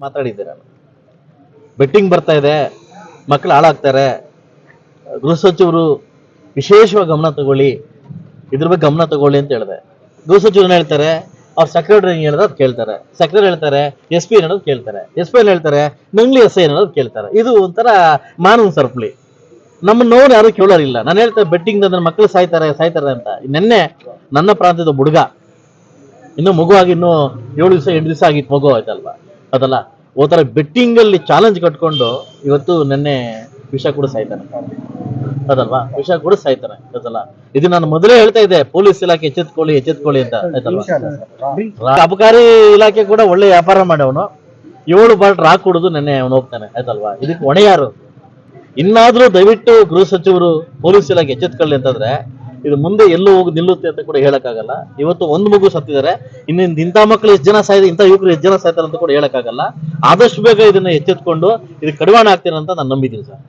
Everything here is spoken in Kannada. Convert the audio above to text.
ಮಾತಾಡಿದ್ದೆ ನಾನು. ಬೆಟ್ಟಿಂಗ್ ಬರ್ತಾ ಇದೆ, ಮಕ್ಕಳು ಹಾಳಾಗ್ತಾರೆ, ಗೃಹ ಸಚಿವರು ವಿಶೇಷವಾಗಿ ಗಮನ ತಗೊಳ್ಳಿ, ಇದ್ರ ಬಗ್ಗೆ ಗಮನ ತಗೊಳ್ಳಿ ಅಂತ ಹೇಳಿದೆ. ಗೃಹ ಸಚಿವರು ಹೇಳ್ತಾರೆ, ಅವ್ರ ಸೆಕ್ರೆಟರಿ ಹೇಳಿದ್ರೆ ಅದು ಕೇಳ್ತಾರೆ, ಸೆಕ್ರೆಟರಿ ಹೇಳ್ತಾರೆ SP ಹೇಳೋದು ಕೇಳ್ತಾರೆ, SP ಹೇಳ್ತಾರೆ ನಂಗ್ಲಿ SI ಹೇಳೋದು ಕೇಳ್ತಾರೆ. ಇದು ಒಂಥರ ಮಾನವ ಸರಪಳಿ. ನಮ್ಮ ನೋವು ಯಾರು ಕೇಳೋರಿಲ್ಲ. ನಾನು ಹೇಳ್ತಾರೆ ಬೆಟ್ಟಿಂಗ್ ನನ್ನ ಮಕ್ಕಳು ಸಾಯ್ತಾರೆ ಅಂತ. ನಿನ್ನೆ ನನ್ನ ಪ್ರಾಂತ್ಯದ ಹುಡುಗ, ಇನ್ನು ಮಗುವಾಗಿ ಇನ್ನು 7 ದಿವಸ 8 ದಿವಸ ಆಗಿತ್ತು, ಮಗು ಆಯ್ತಲ್ವಾ, ಅದಲ್ಲ ಓತರ ಬೆಟ್ಟಿಂಗ್ ಅಲ್ಲಿ ಚಾಲೆಂಜ್ ಕಟ್ಕೊಂಡು ಇವತ್ತು ನಿನ್ನೆ ವಿಷ ಕೂಡ ಸಾಯ್ತಾನೆ, ಅದಲ್ವಾ, ವಿಷ ಕೂಡ ಸಾಯ್ತಾನೆ, ಅದಲ್ಲ. ಇದು ನಾನು ಮೊದಲೇ ಹೇಳ್ತಾ ಇದ್ದೆ, ಪೊಲೀಸ್ ಇಲಾಖೆ ಎಚ್ಚೆತ್ಕೊಳ್ಳಿ ಅಂತ, ಆಯ್ತಲ್ವಾ. ಅಬಕಾರಿ ಇಲಾಖೆ ಕೂಡ ಒಳ್ಳೆ ವ್ಯಾಪಾರ ಮಾಡವನು, 7 ಬಾಟ್ಲ್ ರಾಕ್ ಕುಡಿದು ನೆನ್ನೆ ಅವನು ಹೋಗ್ತಾನೆ, ಆಯ್ತಲ್ವಾ. ಇದಕ್ಕೆ ಹೊಣೆ ಯಾರು? ಇನ್ನಾದ್ರೂ ದಯವಿಟ್ಟು ಗೃಹ ಸಚಿವರು ಪೊಲೀಸ್ ಇಲಾಖೆ ಎಚ್ಚೆತ್ಕೊಳ್ಳಿ ಅಂತಂದ್ರೆ ಇದು ಮುಂದೆ ಎಲ್ಲೂ ಹೋಗಿ ನಿಲ್ಲುತ್ತೆ ಅಂತ ಕೂಡ ಹೇಳಕ್ಕಾಗಲ್ಲ. ಇವತ್ತು ಒಂದು ಮಗು ಸತ್ತಿದ್ದಾರೆ, ಇನ್ನೊಂದು ಇಂಥ ಮಕ್ಕಳು ಎಷ್ಟು ಜನ ಸಾಯ್ತಾರೆ, ಇಂಥ ಯುವಕರು ಎಷ್ಟು ಜನ ಸಾಯ್ತಾರೆ ಅಂತ ಕೂಡ ಹೇಳಕ್ಕಾಗಲ್ಲ. ಆದಷ್ಟು ಬೇಗ ಇದನ್ನ ಎಚ್ಚೆತ್ಕೊಂಡು ಇದಕ್ಕೆ ಕಡಿವಾಣ ಆಗ್ತೀನಿ ಅಂತ ನಾನು ನಂಬಿದ್ದೀನಿ ಸರ್.